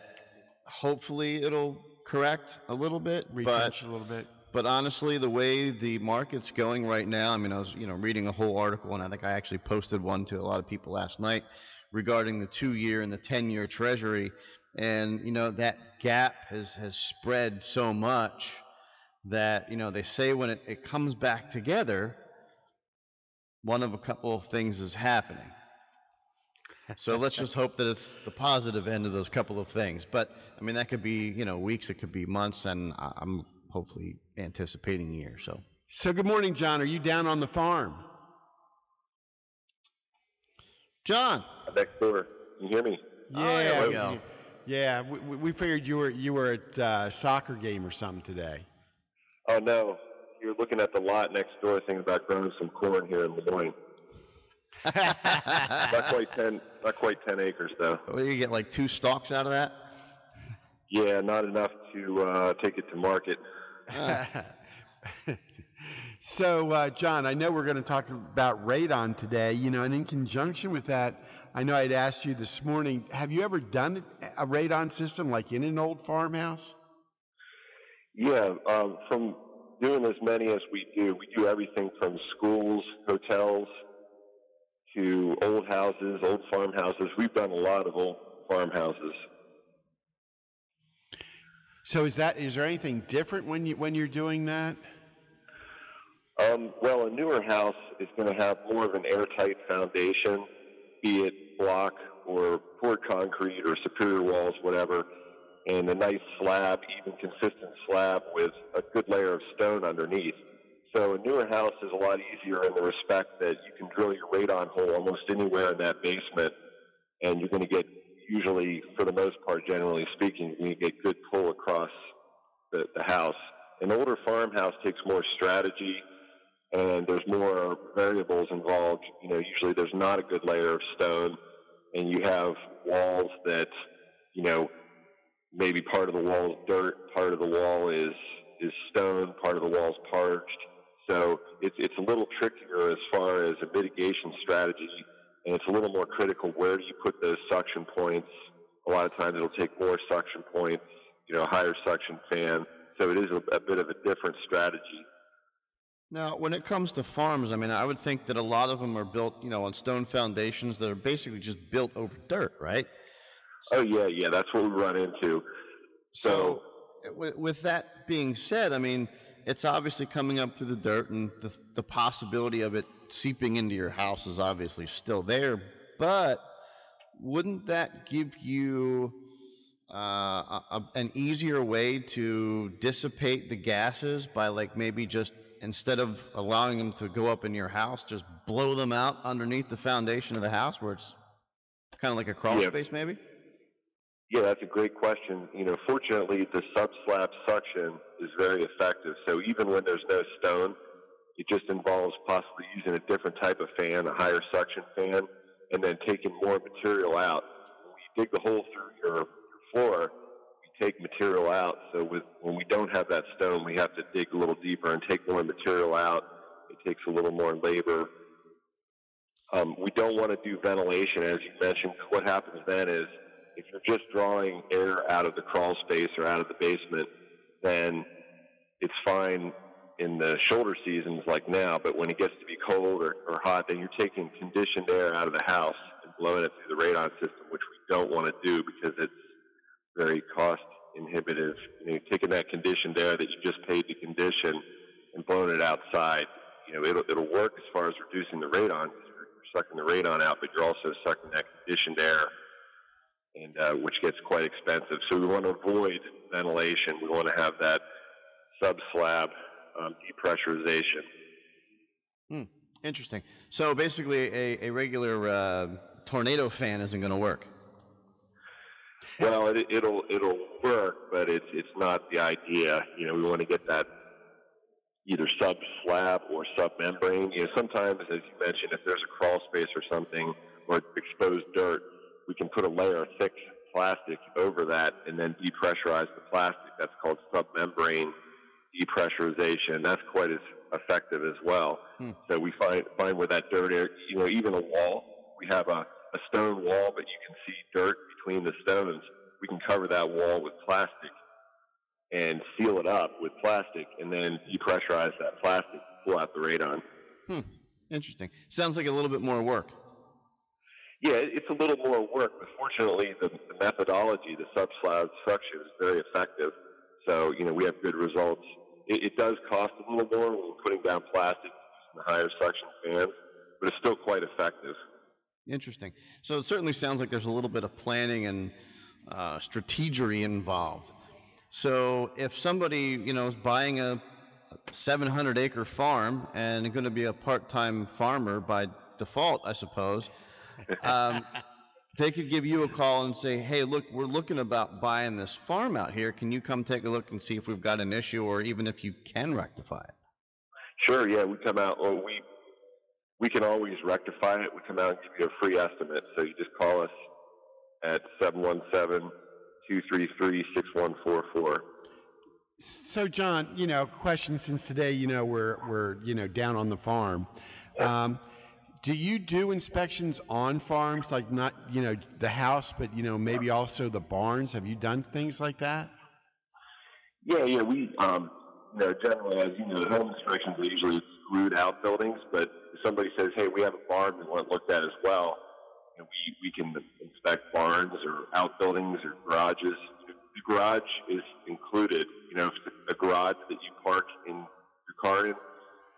hopefully it'll correct a little bit, retrench a little bit. But honestly, the way the market's going right now, I mean, I was, reading a whole article, and I think I actually posted one to a lot of people last night regarding the 2-year and the 10-year Treasury, and that gap has spread so much that they say when it comes back together, one of a couple of things is happening. So let's just hope that it's the positive end of those couple of things. But I mean, that could be weeks, it could be months, and I'm hopefully anticipating years. So good morning, John. Are you down on the farm? John. Next door. Can you hear me? Yeah. There we go. Yeah. We figured you were at a soccer game or something today. Oh no, you're looking at the lot next door, thinking about growing some corn here in Lemoyne. Not quite 10 acres though. What, you get like 2 stalks out of that? Yeah, not enough to take it to market. So, John, I know we're going to talk about radon today, and in conjunction with that, I know I'd asked you this morning, have you ever done a radon system like in an old farmhouse? Yeah, from doing as many as we do everything from schools, hotels, to old houses, old farmhouses. We've done a lot of old farmhouses. So is there anything different when you're doing that? Well, a newer house is going to have more of an airtight foundation, be it block or poured concrete or superior walls, whatever, and a nice slab, even consistent slab with a good layer of stone underneath. So a newer house is a lot easier in the respect that you can drill your radon hole almost anywhere in that basement, and you're going to get, usually, for the most part, generally speaking, you get good pull across the house. An older farmhouse takes more strategy, and there's more variables involved. Usually there's not a good layer of stone, and you have walls that, maybe part of the wall is dirt, part of the wall is stone, part of the wall is parched. So it's a little trickier as far as a mitigation strategy, and it's a little more critical. Where do you put those suction points? A lot of times it'll take more suction points, a higher suction fan. So it is a bit of a different strategy. Now, when it comes to farms, I would think that a lot of them are built, on stone foundations that are basically just built over dirt, right? Oh, yeah, that's what we run into. So with that being said, it's obviously coming up through the dirt, and the possibility of it seeping into your house is obviously still there, but wouldn't that give you an easier way to dissipate the gases by, like, maybe just, instead of allowing them to go up in your house, just blow them out underneath the foundation of the house where it's kind of like a crawl space maybe? Yeah, that's a great question. Fortunately, the sub-slab suction is very effective. So even when there's no stone, it just involves possibly using a different type of fan, a higher suction fan, and then taking more material out. When you dig the hole through your floor, you take material out. So when we don't have that stone, we have to dig a little deeper and take more material out. It takes a little more labor. We don't want to do ventilation, as you mentioned. What happens then is, if you're just drawing air out of the crawl space or out of the basement, then it's fine in the shoulder seasons like now, but when it gets to be cold or hot, then you're taking conditioned air out of the house and blowing it through the radon system, which we don't want to do because it's very cost inhibitive. You're taking that conditioned air that you just paid to condition and blowing it outside. It'll work as far as reducing the radon, because you're sucking the radon out, but you're also sucking that conditioned air, and which gets quite expensive. So we want to avoid ventilation. We want to have that sub-slab depressurization. Interesting. So basically a regular tornado fan isn't going to work. Well, it'll work, but it's not the idea. We want to get that either sub-slab or sub-membrane. Sometimes, as you mentioned, if there's a crawl space or something, or exposed dirt, we can put a layer of thick plastic over that and then depressurize the plastic. That's called submembrane depressurization. That's quite as effective as well. So we find with that dirt air, even a wall, we have a stone wall, but you can see dirt between the stones. We can cover that wall with plastic and seal it up with plastic, and then depressurize that plastic to pull out the radon. Interesting. Sounds like a little bit more work. Yeah, it's a little more work, but fortunately the methodology, the sub-slab suction, is very effective. So, we have good results. It does cost a little more when we're putting down plastic using the higher suction fans, but it's still quite effective. Interesting. So it certainly sounds like there's a little bit of planning and strategery involved. So if somebody, is buying a 700-acre farm and going to be a part-time farmer by default, I suppose, they could give you a call and say, hey, look, we're looking about buying this farm out here. Can you come take a look and see if we've got an issue, or even if you can rectify it? Sure, yeah, we come out. Well, we can always rectify it. We come out and give you a free estimate. So you just call us at 233-6144. So, John, question, since today, we're down on the farm. Do you do inspections on farms, like not, the house, but, maybe also the barns? Have you done things like that? Yeah, we, generally, as you know, home inspections are usually exclude outbuildings, but if somebody says, hey, we have a barn we want it looked at as well, we can inspect barns or outbuildings or garages. The garage is included. If it's a garage that you park in your car in,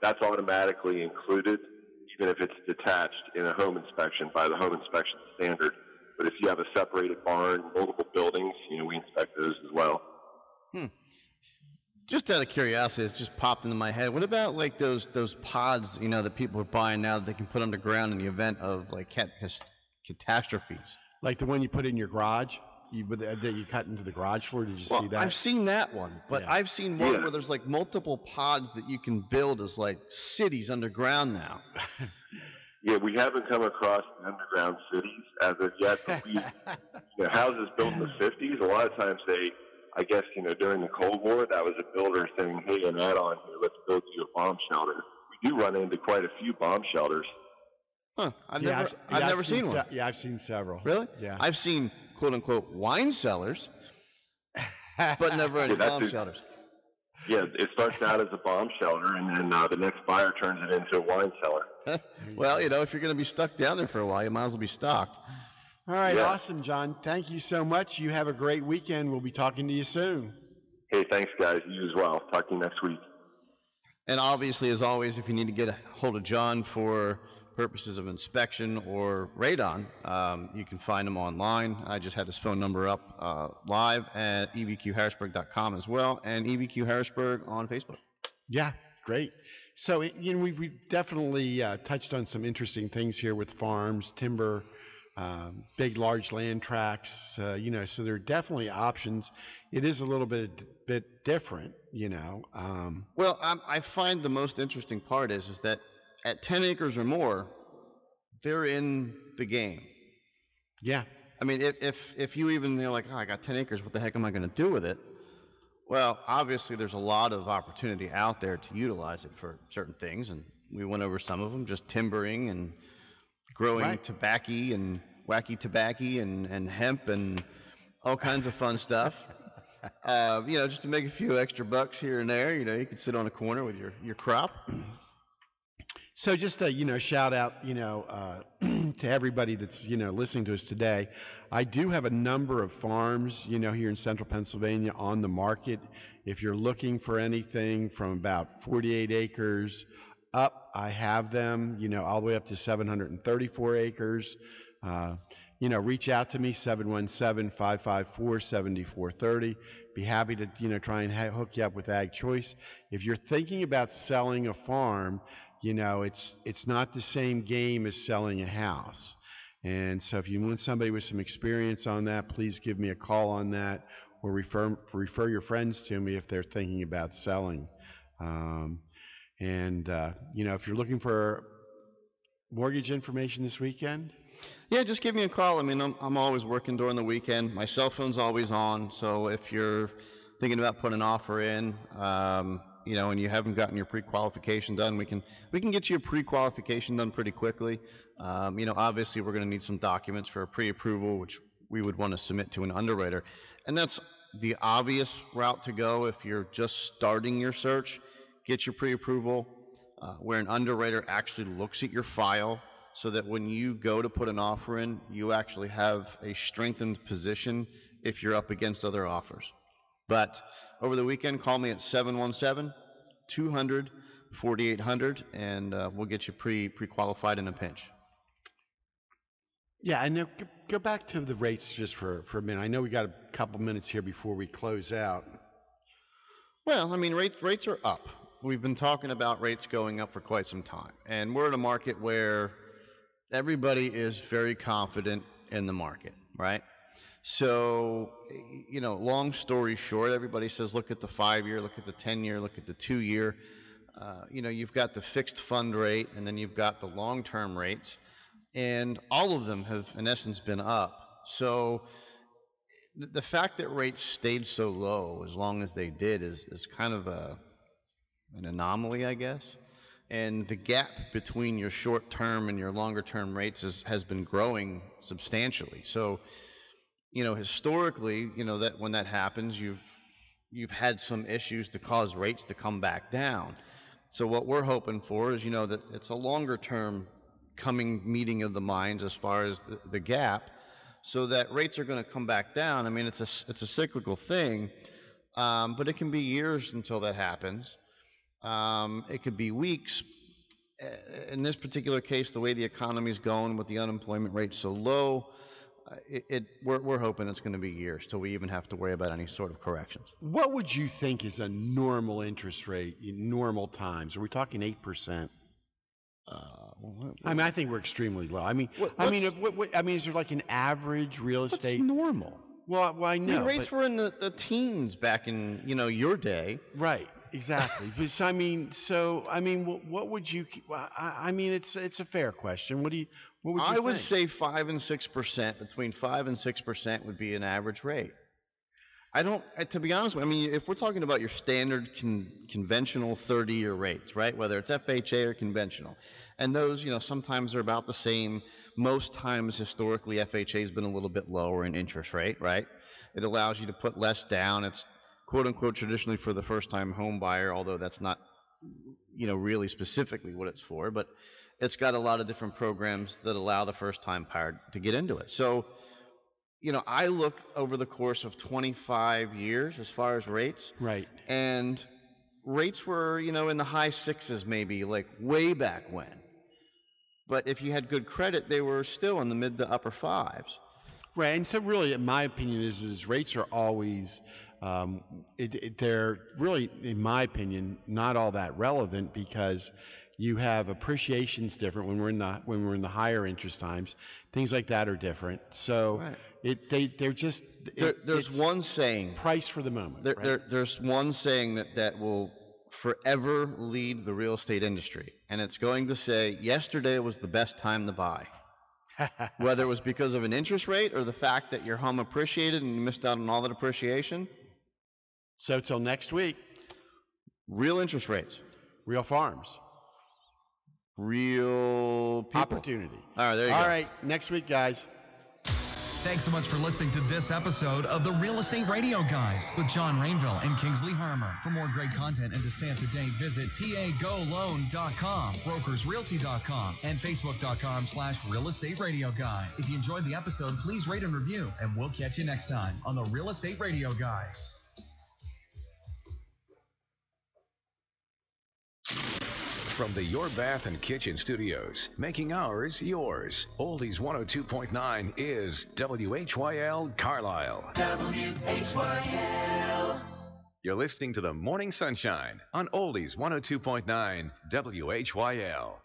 that's automatically included, even if it's detached in a home inspection by the home inspection standard. But if you have a separated barn, multiple buildings, we inspect those as well. Just out of curiosity, it's just popped into my head. What about like those pods, that people are buying now that they can put underground in the event of like catastrophes? Like the one you put in your garage, that you cut into the garage floor? Did you see that? I've seen that one, but Yeah. I've seen one where there's like multiple pods that you can build as like cities underground now. Yeah, we haven't come across underground cities as of yet. But houses built in the 50s, a lot of times I guess, during the Cold War, that was a builder saying, hey, an add-on here, let's build you a bomb shelter. We do run into quite a few bomb shelters. Huh. I've never seen one. Yeah, I've seen several. Really? Yeah. I've seen quote-unquote wine cellars, but never any bomb shelters. Yeah, it starts out as a bomb shelter, and then the next buyer turns it into a wine cellar. Well, if you're going to be stuck down there for a while, you might as well be stocked. All right, Yeah. Awesome, John. Thank you so much. You have a great weekend. We'll be talking to you soon. Hey, thanks, guys. You as well. Talk to you next week. And obviously, as always, if you need to get a hold of John for purposes of inspection or radon, you can find him online. I just had his phone number up live at evqharrisburg.com as well, and EVQ Harrisburg on Facebook. Yeah, great. So, we definitely touched on some interesting things here with farms, timber, big, large land tracts, so there are definitely options. It is a little bit different, Well, I find the most interesting part is that at 10 acres or more, they're in the game. Yeah. I mean, if you even, like, I got 10 acres, what the heck am I going to do with it? Well, obviously, there's a lot of opportunity out there to utilize it for certain things, and we went over some of them, just timbering and growing tobacco and wacky tobacco and hemp and all kinds of fun stuff. Just to make a few extra bucks here and there. You could sit on a corner with your crop. So just a shout out, to everybody that's listening to us today. I do have a number of farms, here in central Pennsylvania on the market. If you're looking for anything from about 48 acres up, I have them, all the way up to 734 acres. Reach out to me, 717-554-7430. Be happy to, try and hook you up with Ag Choice. If you're thinking about selling a farm, it's not the same game as selling a house. And so if you want somebody with some experience on that, please give me a call on that, or refer your friends to me if they're thinking about selling. If you're looking for mortgage information this weekend, yeah, just give me a call. I mean, I'm always working during the weekend. My cell phone's always on. So if you're thinking about putting an offer in, and you haven't gotten your pre-qualification done, we can get you a pre-qualification done pretty quickly. Obviously we're going to need some documents for a pre-approval, which we would want to submit to an underwriter. And that's the obvious route to go if you're just starting your search. Get your pre-approval where an underwriter actually looks at your file, so that when you go to put an offer in, you actually have a strengthened position if you're up against other offers. But over the weekend, call me at 717-200-4800, and we'll get you pre-qualified in a pinch. Yeah, I know. Go back to the rates just for a minute. I know we got a couple minutes here before we close out. Well, I mean, rates are up. We've been talking about rates going up for quite some time, and we're in a market where everybody is very confident in the market, right? So, long story short, everybody says, look at the 5-year, look at the 10-year, look at the 2-year. You've got the fixed fund rate, and then you've got the long-term rates, and all of them have, in essence, been up. So the fact that rates stayed so low as long as they did is kind of an anomaly, I guess. And the gap between your short-term and your longer-term rates has been growing substantially. So, historically, that when that happens, you've had some issues to cause rates to come back down. So what we're hoping for is, that it's a longer-term coming meeting of the minds as far as the gap, so that rates are going to come back down. I mean, it's a cyclical thing, but it can be years until that happens. It could be weeks. In this particular case, the way the economy is going with the unemployment rate so low, we're hoping it's going to be years till we even have to worry about any sort of corrections. What would you think is a normal interest rate in normal times? Are we talking 8%? I think we're extremely low. Is there like an average real estate? What's normal? Well, I know. Rates were in the teens back in your day. Right. Exactly. What would you? It's a fair question. What would you? I would say 5 and 6%. Between 5 and 6% would be an average rate. To be honest with you, if we're talking about your standard conventional 30-year rates, right? Whether it's FHA or conventional, and those, sometimes are about the same. Most times, historically, FHA has been a little bit lower in interest rate, right? It allows you to put less down. It's quote unquote traditionally for the first-time home buyer, although that's not, really specifically what it's for, but it's got a lot of different programs that allow the first-time buyer to get into it. So, I look over the course of 25 years as far as rates. Right. And rates were, in the high sixes maybe, like way back when. But if you had good credit, they were still in the mid to upper fives. Right. And so really, in my opinion, is rates are always, they're really, in my opinion, not all that relevant, because you have appreciations different when we're in the higher interest times. Things like that are different. So right. There's one saying, price for the moment. There's one saying that will forever lead the real estate industry, and it's going to say, yesterday was the best time to buy. Whether it was because of an interest rate or the fact that your home appreciated and you missed out on all that appreciation. So till next week, real interest rates, real farms, real people. Opportunity. All right, there you go. All right, next week, guys. Thanks so much for listening to this episode of the Real Estate Radio Guys with John Rainville and Kingsley Harmer. For more great content and to stay up to date, visit pagoloan.com, brokersrealty.com, and facebook.com/Real Estate Radio Guy. If you enjoyed the episode, please rate and review, and we'll catch you next time on the Real Estate Radio Guys. From the Your Bath and Kitchen Studios, making ours yours, Oldies 102.9 is WHYL Carlisle. WHYL. You're listening to the Morning Sunshine on Oldies 102.9 WHYL.